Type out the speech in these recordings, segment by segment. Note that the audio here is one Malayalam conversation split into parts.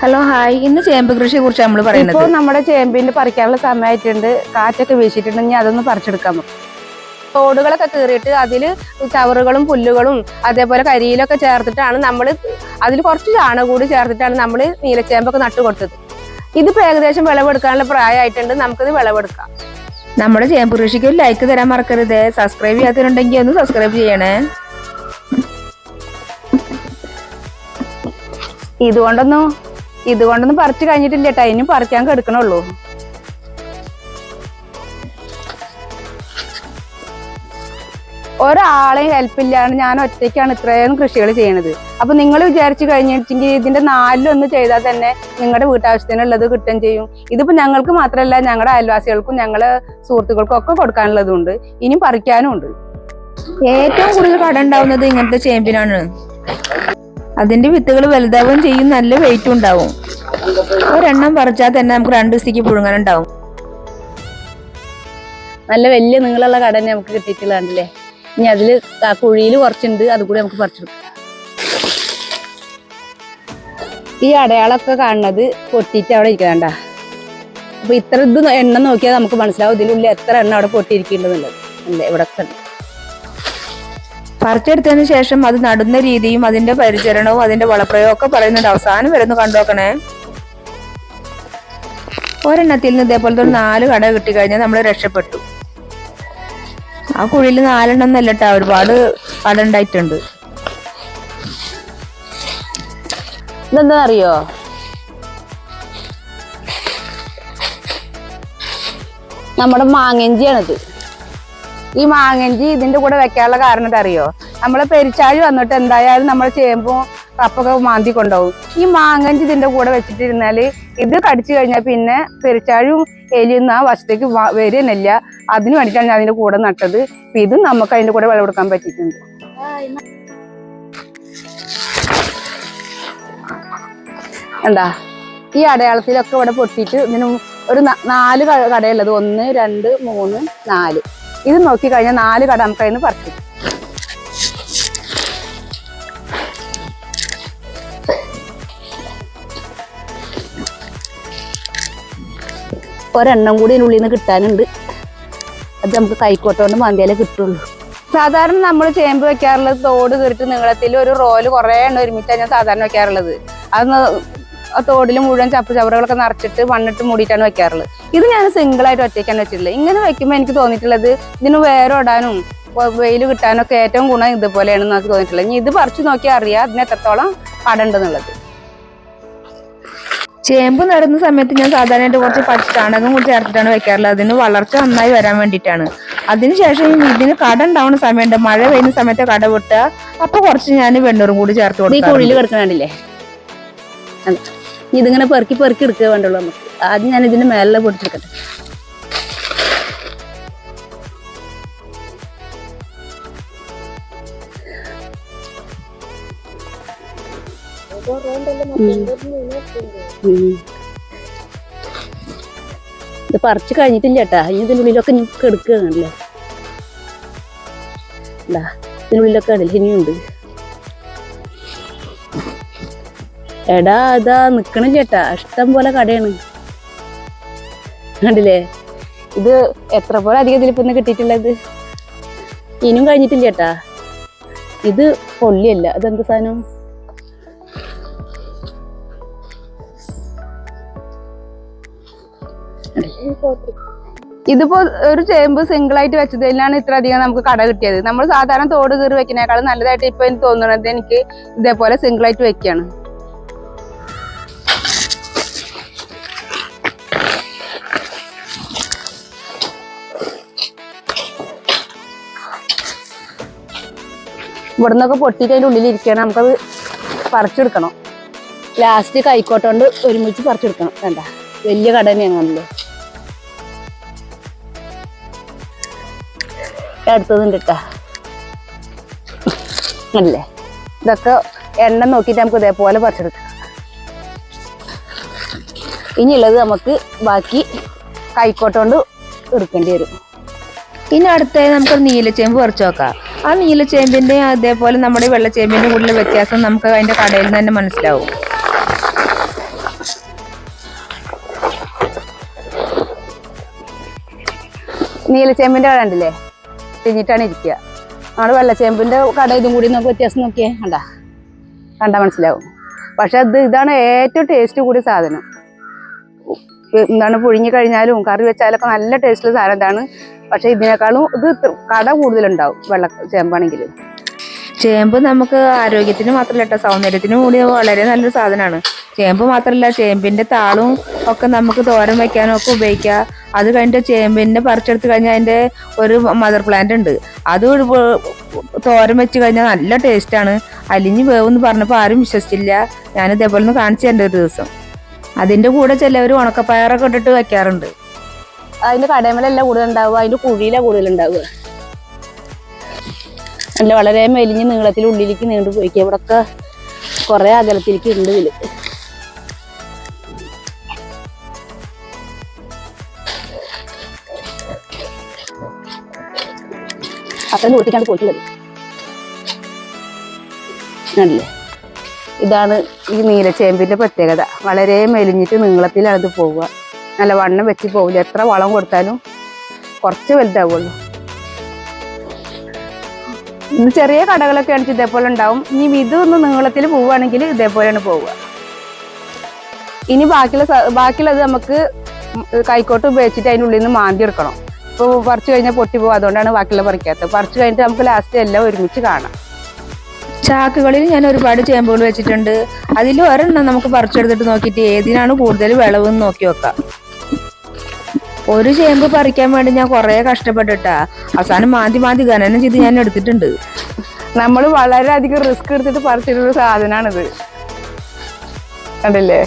ഹലോ ഹായ്, ഇന്ന് ചേമ്പ് കൃഷിയെ കുറിച്ച് നമ്മൾ പറയുന്നത്. ഇപ്പോൾ നമ്മുടെ ചേമ്പിന്റെ പറിക്കാനുള്ള സമയമായിട്ടുണ്ട്. കാറ്റൊക്കെ വീശിയിട്ടുണ്ടെങ്കിൽ അതൊന്ന് പറിച്ചെടുക്കാൻ പറ്റും. തോടുകളൊക്കെ കീറിയിട്ട് അതിൽ ചവറുകളും പുല്ലുകളും അതേപോലെ കരിയിലൊക്കെ ചേർത്തിട്ടാണ് നമ്മൾ അതിൽ കുറച്ച് ചാണകം കൂടി ചേർത്തിട്ടാണ് നമ്മൾ നീലച്ചേമ്പൊക്കെ നട്ടുകൊടുത്തത്. ഇതിപ്പോൾ ഏകദേശം വിളവെടുക്കാനുള്ള പ്രായമായിട്ടുണ്ട്. നമുക്കിത് വിളവെടുക്കാം. നമ്മുടെ ചേമ്പ് കൃഷിക്ക് ഒരു ലൈക്ക് തരാൻ മറക്കരുത്. സബ്സ്ക്രൈബ് ചെയ്യാത്തവരുണ്ടെങ്കിൽ ഒന്ന് സബ്സ്ക്രൈബ് ചെയ്യണേ. ഇതുകൊണ്ടൊന്നും പറിച്ചു കഴിഞ്ഞിട്ടില്ല കേട്ടോ. ഇനി പറിക്കാൻ കിടക്കണുള്ളൂ. ഒരാളെയും ഹെൽപ്പില്ലാണ്ട് ഞാൻ ഒറ്റയ്ക്കാണ് ഇത്രയും കൃഷികൾ ചെയ്യണത്. അപ്പൊ നിങ്ങൾ വിചാരിച്ചു കഴിഞ്ഞിട്ടെങ്കിൽ ഇതിന്റെ നാലിലൊന്ന് ചെയ്താൽ തന്നെ നിങ്ങളുടെ വീട്ടാവശ്യത്തിനുള്ളത് കിട്ടുകയും ചെയ്യും. ഇതിപ്പോ ഞങ്ങൾക്ക് മാത്രമല്ല, ഞങ്ങളുടെ അയൽവാസികൾക്കും ഞങ്ങളെ സുഹൃത്തുക്കൾക്കും ഒക്കെ കൊടുക്കാനുള്ളതുണ്ട്. ഇനി പറിക്കാനും ഉണ്ട്. ഏറ്റവും കൂടുതൽ കട ഉണ്ടാവുന്നത് ഇങ്ങനത്തെ ചേമ്പിനാണ്. അതിന്റെ വിത്തുകൾ വലുതാവുകയും ചെയ്യും, നല്ല വെയിറ്റും ഉണ്ടാവും. ഒരെണ്ണം പറിച്ചാൽ തന്നെ നമുക്ക് 2 ദിവസത്തേക്ക് പുഴുങ്ങാനുണ്ടാവും. നല്ല വലിയ നീളമുള്ള കട തന്നെ നമുക്ക് കിട്ടിയിട്ടുള്ളതല്ലേ. ഇനി അതില് കുഴിയിൽ കുറച്ചുണ്ട്, അതുകൂടി നമുക്ക് പറിച്ചെടുക്കാം. ഈ അടയാളമൊക്കെ കാണുന്നത് പൊട്ടിയിട്ട് അവിടെ ഇരിക്കണ്ട. അപ്പൊ ഇത്ര ഇത് എണ്ണം നോക്കിയാൽ നമുക്ക് മനസ്സിലാവും ഇതിനുള്ളിൽ എത്ര എണ്ണം അവിടെ പൊട്ടിയിരിക്കേണ്ടതുള്ളത് അല്ലേ. ഇവിടെ പറിച്ചെടുത്തതിന് ശേഷം അത് നടുന്ന രീതിയും അതിന്റെ പരിചരണവും അതിന്റെ വളപ്രയോഗവും ഒക്കെ പറയുന്നുണ്ട്. അവസാനം വരുന്നു കണ്ടുനോക്കണേ. ഒരെണ്ണത്തിൽ നിന്ന് ഇതേപോലത്തെ 4 കട കിട്ടിക്കഴിഞ്ഞാൽ നമ്മൾ രക്ഷപ്പെട്ടു. ആ കുഴിയിൽ 4 എണ്ണം എന്നല്ല കേട്ടോ, ഒരുപാട് കട ഉണ്ടായിട്ടുണ്ട്. ഇതെന്താ അറിയോ, നമ്മുടെ മാങ്ങഞ്ചിയാണിത്. ഈ മാങ്ങഞ്ചി ഇതിന്റെ കൂടെ വെക്കാനുള്ള കാരണം എന്താ അറിയോ, നമ്മളെ പെരിച്ചാഴി വന്നിട്ട് എന്തായാലും നമ്മളെ ചേമ്പും കപ്പൊക്കെ മാന്തി കൊണ്ടുപോകും. ഈ മാങ്ങഞ്ചി ഇതിന്റെ കൂടെ വെച്ചിട്ടിരുന്നാല് ഇത് കടിച്ചു കഴിഞ്ഞാൽ പിന്നെ പെരിച്ചാഴും എലിയൊന്നും ആ വശത്തേക്ക് വരുന്നില്ല. അതിന് വേണ്ടിയിട്ടാണ് ഞാൻ അതിന്റെ കൂടെ നട്ടത്. ഇതും നമുക്ക് അതിന്റെ കൂടെ വിളവെടുക്കാൻ പറ്റിയിട്ടുണ്ട്. എന്താ ഈ അടയാളത്തിലൊക്കെ ഇവിടെ പൊട്ടിയിട്ട് ഇതിന് ഒരു 4 കടയുള്ളത്. 1, 2, 3, 4. ഇത് നോക്കി കഴിഞ്ഞാൽ 4 കട നമുക്ക് അതിന് പറിച്ചു. ഒരെണ്ണം കൂടി ഇതിനുള്ളിൽ നിന്ന് കിട്ടാനുണ്ട്. അത് നമുക്ക് കൈക്കോട്ടോണ്ട് മാന്തിയാലേ കിട്ടുള്ളൂ. സാധാരണ നമ്മൾ ചേമ്പ് വെക്കാറുള്ളത് തോട് കീറിട്ട് നീളത്തിൽ ഒരു റോല് കുറേ എണ്ണം ഒരുമിച്ചാണ് ഞാൻ സാധാരണ വെക്കാറുള്ളത്. അത് തോടിൽ മുഴുവൻ ചവറുകളൊക്കെ നിറച്ചിട്ട് മണ്ണിട്ട് മൂടിയിട്ടാണ് വെക്കാറുള്ളത്. ഇത് ഞാൻ സിംഗിളായിട്ട് ഒറ്റയ്ക്കാണ് വെച്ചിട്ടുള്ളത്. ഇങ്ങനെ വെക്കുമ്പോൾ എനിക്ക് തോന്നിയിട്ടുള്ളത് ഇതിന് വേറെ ഇടാനും വെയിൽ കിട്ടാനൊക്കെ ഏറ്റവും ഗുണം ഇതുപോലെയാണെന്ന് എനിക്ക് തോന്നിയിട്ടുള്ളത്. ഇനി ഇത് പറിച്ചു നോക്കിയാൽ അറിയാം അതിന് എത്രത്തോളം കടണ്ടെന്നുള്ളത്. ചേമ്പ് നടുന്ന സമയത്ത് ഞാൻ സാധാരണയായിട്ട് കുറച്ച് പച്ചച്ചാണകം കൂടി ചേർത്തിട്ടാണ് വെക്കാറുള്ളത്. അതിന് വളർച്ച നന്നായി വരാൻ വേണ്ടിയിട്ടാണ്. അതിനുശേഷം ഇതിന് കട ഉണ്ടാവുന്ന സമയമുണ്ട്, മഴ പെയ്യുന്ന സമയത്ത് കട വിട്ടുക. അപ്പൊ കുറച്ച് ഞാൻ വെണ്ണൂറും കൂടി ചേർത്ത് കൊടുക്കും. ഈ കുഴിയിൽ കിടക്കണില്ലേ, ഇതിങ്ങനെ പെറുക്കി എടുക്കുക വേണ്ടുള്ളൂ നമുക്ക്. ആദ്യം ഞാൻ ഇതിന്റെ മേലെ പൊടിച്ചെടുക്കട്ടെ. ഇത് പറിച്ചു കഴിഞ്ഞിട്ടില്ല കേട്ടാ. ഇനി ഇതിൻ്റെ ഉള്ളിലൊക്കെ ഞങ്ങൾക്ക് എടുക്കുകയാണല്ലേ. എന്താ ഇതിനുള്ളിലൊക്കെ ഇടയിൽ ഇനിയുണ്ട്. എടാ അതാ നിക്കണില്ല ചേട്ടാ, ഇഷ്ടം പോലെ കടയാണ് കണ്ടില്ലേ. ഇത് എത്ര പോലെ അധികം ഇതിലിപ്പോ കിട്ടിയിട്ടുള്ളത്. ഇനിയും കഴിഞ്ഞിട്ടില്ല ചേട്ടാ. ഇത് പൊള്ളിയല്ല, അതെന്ത് സാധനം, ഇതിപ്പോ ഒരു ചേമ്പ് സിംഗിളായിട്ട് വെച്ചതിലാണ് ഇത്ര അധികം നമുക്ക് കട കിട്ടിയത്. നമ്മൾ സാധാരണ തോട് കീറി വെക്കുന്നേക്കാളും നല്ലതായിട്ട് ഇപ്പൊ എനിക്ക് തോന്നുന്നത് എനിക്ക് ഇതേപോലെ സിംഗിളായിട്ട് വെക്കാണ്. ഇവിടെ നിന്നൊക്കെ പൊട്ടിയിട്ട് അതിൻ്റെ ഉള്ളിൽ ഇരിക്കുകയാണ്. നമുക്കത് പറിച്ചെടുക്കണം. ലാസ്റ്റ് കൈക്കോട്ടോണ്ട് ഒരുമിച്ച് പറിച്ചെടുക്കണം. വേണ്ട വലിയ കട തന്നെയാണല്ലോ. അടുത്തതുണ്ട് കേട്ടാ അല്ലേ. ഇതൊക്കെ എണ്ണ നോക്കിയിട്ട് നമുക്ക് ഇതേപോലെ പറിച്ചെടുക്കാം. ഇനിയുള്ളത് നമുക്ക് ബാക്കി കൈക്കോട്ടോണ്ട് എടുക്കേണ്ടി വരും. ഇനി അടുത്തായി നമുക്ക് നീലച്ചേമ്പ് പറിച്ചു നോക്കാം. ആ നീലച്ചേമ്പിന്റെ അതേപോലെ നമ്മുടെ വെള്ളച്ചേമ്പിന്റെ കൂടുതൽ വ്യത്യാസം നമുക്ക് അതിന്റെ കടയിൽ നിന്ന് തന്നെ മനസ്സിലാവും. നീലച്ചേമ്പിന്റെ കട ഉണ്ടല്ലേ, തിരിഞ്ഞിട്ടാണ് ഇരിക്കുക. നമ്മുടെ വെള്ളച്ചേമ്പിന്റെ കട ഇതും കൂടി നമുക്ക് വ്യത്യാസം നോക്കിയേ, കണ്ടാ മനസ്സിലാവും. പക്ഷെ ഇതാണ് ഏറ്റവും ടേസ്റ്റ് കൂടിയ സാധനം. എന്താണ് പുഴുങ്ങി കഴിഞ്ഞാലും കറി വെച്ചാലൊക്കെ നല്ല ടേസ്റ്റുള്ള സാധനം ഇതാണ്. പക്ഷെ ഇതിനേക്കാളും ഇത് കട കൂടുതലുണ്ടാവും വെള്ളച്ചേമ്പാണെങ്കിൽ. ചേമ്പ് നമുക്ക് ആരോഗ്യത്തിന് മാത്രമല്ല കേട്ടോ, സൗന്ദര്യത്തിനും കൂടി വളരെ നല്ലൊരു സാധനമാണ്. ചേമ്പ് മാത്രമല്ല, ചേമ്പിന്റെ താളും ഒക്കെ നമുക്ക് തോരൻ വെക്കാനും ഒക്കെ ഉപയോഗിക്കാം. അത് കഴിഞ്ഞിട്ട് ചേമ്പിന്റെ പറിച്ചെടുത്ത് കഴിഞ്ഞാൽ അതിന്റെ ഒരു മദർ പ്ലാന്റ് ഉണ്ട്, അത് തോരൻ വെച്ച് കഴിഞ്ഞാൽ നല്ല ടേസ്റ്റാണ്. അലിഞ്ഞ് വേവെന്ന് പറഞ്ഞപ്പോൾ ആരും വിശ്വസിച്ചില്ല. ഞാൻ ഇതേപോലെ ഒന്ന് കാണിച്ചു തരേണ്ട ഒരു ദിവസം. അതിന്റെ കൂടെ ചിലവർ ഉണക്കപ്പയറൊക്കെ ഇട്ടിട്ട് വെക്കാറുണ്ട്. അതിന്റെ കടമലല്ല കൂടുതലുണ്ടാവുക, അതിന്റെ കുഴിയിലാണ് കൂടുതലുണ്ടാവുക. നല്ല വളരെ മെലിഞ്ഞ് നീളത്തിൽ ഉള്ളിലേക്ക് നീണ്ടു പോയിക്കുക. ഇവിടൊക്കെ കുറെ അകലത്തിലേക്ക് ഉണ്ട് ഇതില്. അത്ര നൂറ്റിക്കാണ് പോയിട്ടുള്ളത്. അല്ലേ, ഇതാണ് ഈ നീലച്ചേമ്പിന്റെ പ്രത്യേകത. വളരെ മെലിഞ്ഞിട്ട് നീളത്തിലാണ് ഇത് പോവുക. നല്ല വണ്ണം വെച്ച് പോവില്ല. എത്ര വളം കൊടുത്താലും കുറച്ച് വലുതാവുള്ളൂ. ഇത് ചെറിയ കടകളൊക്കെ ആണെങ്കിൽ ഇതേപോലെ ഉണ്ടാവും. ഇനി ഇതൊന്ന് നീളത്തിൽ പോവുകയാണെങ്കിൽ ഇതേപോലെയാണ് പോവുക. ഇനി ബാക്കിയുള്ളത് നമുക്ക് കൈക്കോട്ട് ഉപയോഗിച്ചിട്ട് അതിൻ്റെ ഉള്ളിൽ നിന്ന് മാന്തി എടുക്കണം. ഇപ്പോൾ പറിച്ചു കഴിഞ്ഞാൽ പൊട്ടി പോകും, അതുകൊണ്ടാണ് ബാക്കിയുള്ള പറിക്കാത്തത്. പറിച്ചു കഴിഞ്ഞിട്ട് നമുക്ക് ലാസ്റ്റ് എല്ലാം ഒരുമിച്ച് കാണാം. ചാക്കുകളിൽ ഞാൻ ഒരുപാട് ചേമ്പുകൾ വെച്ചിട്ടുണ്ട്. അതിൽ ഒരെണ്ണം നമുക്ക് പറിച്ചെടുത്തിട്ട് നോക്കിയിട്ട് ഏതിനാണ് കൂടുതൽ വിളവെന്ന് നോക്കി വെക്കാം. ഒരു ചേമ്പ് പറിക്കാൻ വേണ്ടി ഞാൻ കുറേ കഷ്ടപ്പെട്ടിട്ടാ അവസാനം മാന്തി ഖനനം ചെയ്ത് ഞാൻ എടുത്തിട്ടുണ്ട്. നമ്മൾ വളരെയധികം റിസ്ക് എടുത്തിട്ട് പറിച്ചിട്ടൊരു സാധനമാണിത്, കണ്ടില്ലേ.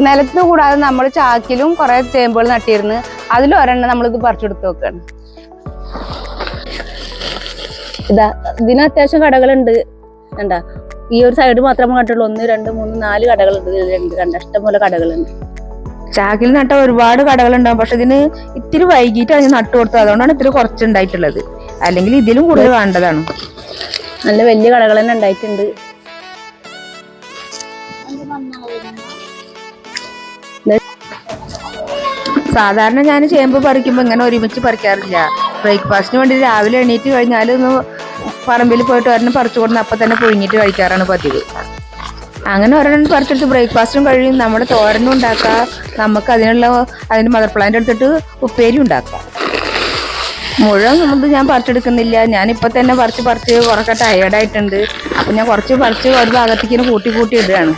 നിലത്ത് കൂടാതെ നമ്മൾ ചാക്കിലും കുറെ ചേമ്പുകൾ നട്ടിരുന്ന് അതിലും ഒരെണ്ണം നമ്മളിത് പറിച്ചെടുത്ത് നോക്കുകയാണ്. ഇതിന് അത്യാവശ്യം കടകളുണ്ട്. എന്താ ഈ ഒരു സൈഡ് മാത്രമേ കണ്ടുള്ളൂ. 1, 2, 3, 4 കടകളുണ്ട്. ഇഷ്ടംപോലെ കടകളുണ്ട്. ചാക്കിൽ നട്ട ഒരുപാട് കടകളുണ്ടാവും. പക്ഷെ ഇതിന് ഇത്തിരി വൈകിട്ടാണ് ഞാൻ നട്ടു കൊടുത്തത്, അതുകൊണ്ടാണ് ഇത്തിരി കുറച്ചുണ്ടായിട്ടുള്ളത്. അല്ലെങ്കിൽ ഇതിലും കൂടുതൽ വേണ്ടതാണ്. നല്ല വലിയ കടകൾ തന്നെ ഉണ്ടായിട്ടുണ്ട്. സാധാരണ ഞാൻ ചേമ്പ് പറിക്കുമ്പോൾ ഇങ്ങനെ ഒരുമിച്ച് പറിക്കാറില്ല. ബ്രേക്ക്ഫാസ്റ്റിന് വേണ്ടി രാവിലെ എണീറ്റ് കഴിഞ്ഞാൽ ഒന്ന് പറമ്പിൽ പോയിട്ട് ഒരെണ്ണം പറിച്ചു കൊടുന്ന് അപ്പം തന്നെ പുഴുങ്ങിയിട്ട് കഴിക്കാറാണ് പതിവ്. അങ്ങനെ ഒരെണ്ണം പറിച്ചെടുത്ത് ബ്രേക്ക്ഫാസ്റ്റും കഴിയും, നമ്മുടെ തോരനും ഉണ്ടാക്കാം. നമുക്ക് അതിൻ്റെ മദർ പ്ലാന്റ് എടുത്തിട്ട് ഉപ്പേരി ഉണ്ടാക്കാം. മുഴുവൻ നമുക്ക് ഞാൻ പറിച്ചെടുക്കുന്നില്ല. ഞാനിപ്പോൾ തന്നെ പറിച്ച് കുറക്കെ ടയേർഡായിട്ടുണ്ട്. അപ്പം ഞാൻ കുറച്ച് പറിച്ച് ഒരു ഭാഗത്തേക്ക് കൂട്ടി ഇടുകയാണ്.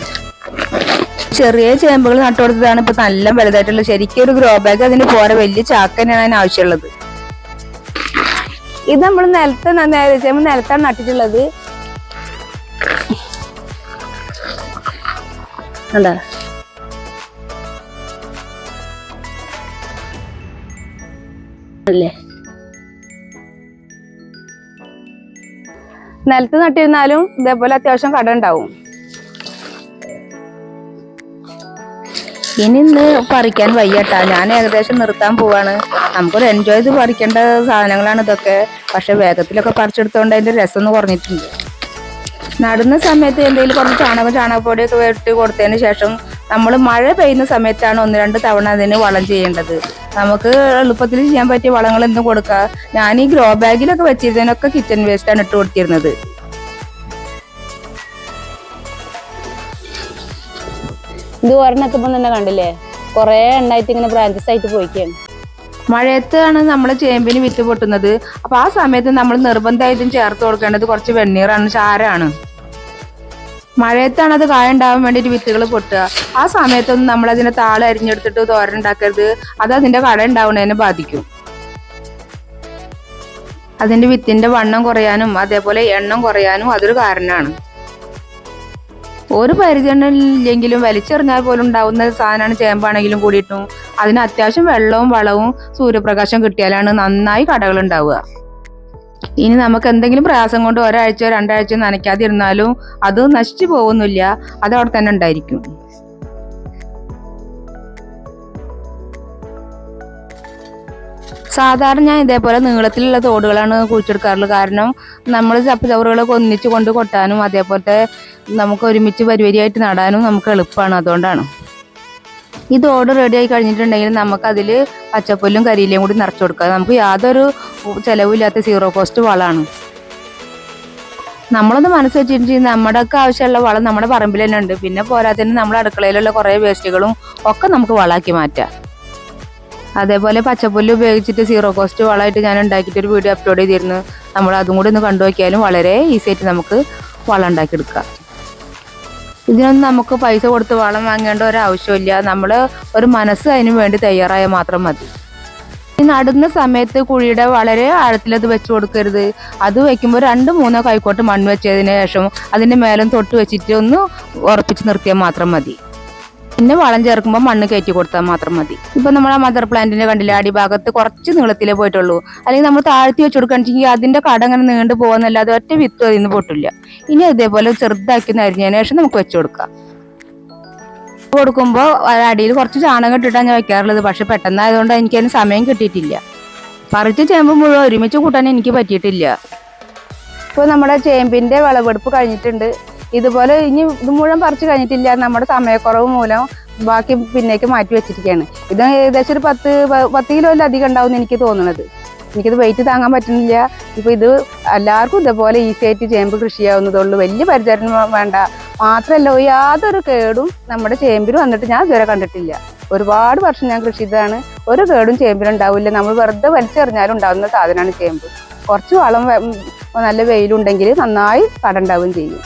ചെറിയ ചേമ്പുകൾ നട്ടുകൊടുത്തതാണ് ഇപ്പൊ നല്ല വലുതായിട്ടുള്ളത്. ശരിക്കും ഒരു ഗ്രോ ബാഗ് അതിന് പോരെ, വലിയ ചാക്ക് തന്നെയാണ് അതിന് ആവശ്യമുള്ളത്. ഇത് നമ്മൾ നിലത്താണ് നട്ടിട്ടുള്ളത്. അല്ലേ, നിലത്ത് നട്ടിരുന്നാലും ഇതേപോലെ അത്യാവശ്യം കട ഉണ്ടാവും. ഇന്ന് പറിക്കാൻ വയ്യട്ടാ, ഞാൻ ഏകദേശം നിർത്താൻ പോവാണ്. നമുക്കൊരു എൻജോയ് ചെയ്ത് പറിക്കേണ്ട സാധനങ്ങളാണ് ഇതൊക്കെ. പക്ഷെ വേഗത്തിലൊക്കെ പറിച്ചെടുത്തോണ്ട് അതിന്റെ രസം ഒന്ന് കുറഞ്ഞിട്ടുണ്ട്. നടുന്ന സമയത്ത് എന്തെങ്കിലും കുറച്ച് ചാണകപ്പൊടിയൊക്കെ വെട്ടി കൊടുത്തതിന് ശേഷം നമ്മൾ മഴ പെയ്യുന്ന സമയത്താണ് 1-2 തവണ അതിന് വളം ചെയ്യേണ്ടത്. നമുക്ക് എളുപ്പത്തിൽ ചെയ്യാൻ പറ്റിയ വളങ്ങൾ എന്തും കൊടുക്കുക. ഞാൻ ഈ ഗ്രോ ബാഗിലൊക്കെ വെച്ചിരുന്നതിനൊക്കെ കിച്ചൺ വേസ്റ്റാണ് ഇട്ട് കൊടുത്തിരുന്നത്. ഇത് ഒരെണ്ണെത്തുമ്പോൾ തന്നെ കണ്ടില്ലേ, കുറെ എണ്ണായിട്ട് ഇങ്ങനെ ബ്രാഞ്ചസ് ആയിട്ട് പോയിക്കാണ്. മഴയത്താണ് നമ്മൾ ചേമ്പിന് വിത്ത് പൊട്ടുന്നത്. അപ്പൊ ആ സമയത്ത് നമ്മൾ നിർബന്ധമായിട്ടും ചേർത്ത് കൊടുക്കേണ്ടത് കുറച്ച് വെണ്ണീറാണ്, ചാരാണ്. മഴയത്താണ് അത് കായ ഉണ്ടാവാൻ വേണ്ടിയിട്ട് വിത്തുകൾ പൊട്ടുക. ആ സമയത്തൊന്നും നമ്മൾ അതിന്റെ താള് അരിഞ്ഞെടുത്തിട്ട് തോരൻ ഉണ്ടാക്കരുത്. അത് അതിന്റെ കട ഉണ്ടാവുന്നതിനെ ബാധിക്കും. അതിന്റെ വിത്തിന്റെ വണ്ണം കുറയാനും അതേപോലെ എണ്ണം കുറയാനും അതൊരു കാരണമാണ്. ഒരു പരിചരണമില്ലെങ്കിലും വലിച്ചെറിഞ്ഞാൽ പോലും ഉണ്ടാവുന്ന സാധനമാണ് ചേമ്പാണെങ്കിലും കൂടിയിട്ടും അതിന് അത്യാവശ്യം വെള്ളവും വളവും സൂര്യപ്രകാശം കിട്ടിയാലാണ് നന്നായി കടകൾ ഉണ്ടാവുക. ഇനി നമുക്ക് എന്തെങ്കിലും പ്രയാസം കൊണ്ട് 1-2 ആഴ്ച നനയ്ക്കാതിരുന്നാലും അത് നശിച്ചു പോകുന്നില്ല, അത് അവിടെ തന്നെ ഉണ്ടായിരിക്കും. സാധാരണ ഞാൻ ഇതേപോലെ നീളത്തിലുള്ള തോടുകളാണ് കുഴിച്ചെടുക്കാറുള്ളത്. കാരണം നമ്മൾ ചപ്പുചവറുകളൊക്കെ ഒന്നിച്ച് കൊണ്ട് കൊട്ടാനും അതേപോലത്തെ നമുക്ക് ഒരുമിച്ച് വരിവരിയായിട്ട് നടാനും നമുക്ക് എളുപ്പമാണ്. അതുകൊണ്ടാണ്. ഈ തോട് റെഡി ആയി കഴിഞ്ഞിട്ടുണ്ടെങ്കിൽ നമുക്കതിൽ പച്ചപ്പുല്ലും കരിയിലയും കൂടി നിറച്ചു കൊടുക്കാം. നമുക്ക് യാതൊരു ചിലവില്ലാത്ത സീറോ കോസ്റ്റ് വളമാണ്. നമ്മളൊന്ന് മനസ്സ് വെച്ചിട്ടുണ്ടെങ്കിൽ നമ്മുടെയൊക്കെ ആവശ്യമുള്ള വളം നമ്മുടെ പറമ്പിൽ തന്നെ ഉണ്ട്. പിന്നെ പോരാത്തതിന് നമ്മുടെ അടുക്കളയിലുള്ള കുറേ വേസ്റ്റുകളും ഒക്കെ നമുക്ക് വളമാക്കി മാറ്റാം. അതേപോലെ പച്ചപ്പുല്ല് ഉപയോഗിച്ചിട്ട് സീറോ കോസ്റ്റ് വളമായിട്ട് ഞാൻ ഉണ്ടാക്കിയിട്ട് ഒരു വീഡിയോ അപ്ലോഡ് ചെയ്തിരുന്നു. നമ്മൾ അതും കൂടി ഒന്ന് കണ്ടു നോക്കിയാലും വളരെ ഈസി ആയിട്ട് നമുക്ക് വളം ഉണ്ടാക്കിയെടുക്കാം. ഇതിനൊന്നും നമുക്ക് പൈസ കൊടുത്ത് വളം വാങ്ങേണ്ട ഒരു ആവശ്യമില്ല. നമ്മൾ ഒരു മനസ്സ് അതിന് വേണ്ടി തയ്യാറായാൽ മാത്രം മതി. ഈ നടുന്ന സമയത്ത് കുഴിയുടെ വളരെ ആഴത്തിലത് വെച്ച് കൊടുക്കരുത്. അത് വെക്കുമ്പോൾ 2-3 കൈക്കോട്ട് മണ്ണ് വെച്ചതിന് ശേഷം അതിൻ്റെ മേലും തൊട്ട് വെച്ചിട്ട് ഒന്ന് ഉറപ്പിച്ച് നിർത്തിയാൽ മാത്രം മതി. പിന്നെ വളം ചേർക്കുമ്പോൾ മണ്ണ് കയറ്റി കൊടുത്താൽ മാത്രം മതി. ഇപ്പം നമ്മൾ ആ മദർ പ്ലാന്റിന്റെ കണ്ടില്ല, അടിഭാഗത്ത് കുറച്ച് നീളത്തിലേ പോയിട്ടുള്ളൂ. അല്ലെങ്കിൽ നമ്മൾ താഴ്ത്തി വെച്ച് കൊടുക്കുകയാണെങ്കിൽ അതിന്റെ കട അങ്ങനെ നീണ്ടു പോകുന്നല്ലാതെ ഒറ്റ വിത്ത് അതിൽ നിന്ന് പൊട്ടില്ല. ഇനി ഇതേപോലെ ചെറുതാക്കി അരിഞ്ഞതിന് ശേഷം നമുക്ക് വെച്ച് കൊടുക്കാം. കൊടുക്കുമ്പോൾ അടിയിൽ കുറച്ച് ചാണകം ഇട്ടിട്ടാണ് ഞാൻ വെക്കാറുള്ളത്. പക്ഷെ പെട്ടെന്നായതുകൊണ്ട് എനിക്കതിന് സമയം കിട്ടിയിട്ടില്ല. പറിച്ച് ചേമ്പ് മുഴുവൻ ഒരുമിച്ച് കൂട്ടാൻ എനിക്ക് പറ്റിയിട്ടില്ല. ഇപ്പോൾ നമ്മുടെ ചേമ്പിന്റെ വിളവെടുപ്പ് കഴിഞ്ഞിട്ടുണ്ട്. ഇതുപോലെ ഇനി ഇത് മുഴുവൻ പറിച്ച് കഴിഞ്ഞിട്ടില്ല. നമ്മുടെ സമയക്കുറവ് മൂലം ബാക്കി പിന്നേക്ക് മാറ്റി വെച്ചിരിക്കുകയാണ്. ഇത് ഏകദേശം ഒരു 10 കിലോയിലധികം ഉണ്ടാവും എനിക്ക് തോന്നുന്നത്. എനിക്കിത് വെയിറ്റ് താങ്ങാൻ പറ്റുന്നില്ല. ഇപ്പൊ ഇത് എല്ലാവർക്കും ഇതേപോലെ ഈസി ആയിട്ട് ചേമ്പ് കൃഷി ചെയ്യാവുന്നതുള്ളൂ. വലിയ പരിചരണം വേണ്ട. മാത്രമല്ല യാതൊരു കേടും നമ്മുടെ ചേമ്പിന് വന്നിട്ട് ഞാൻ ഇതുവരെ കണ്ടിട്ടില്ല. ഒരുപാട് വർഷം ഞാൻ കൃഷി ചെയ്തതാണ്. ഒരു കേടും ചേമ്പിനുണ്ടാവില്ല. നമ്മൾ വെറുതെ വലിച്ചെറിഞ്ഞാലും ഉണ്ടാവുന്ന സാധനമാണ് ചേമ്പ്. കുറച്ച് വളം നല്ല വെയിലുണ്ടെങ്കിൽ നന്നായി കട ഉണ്ടാവുകയും ചെയ്യും.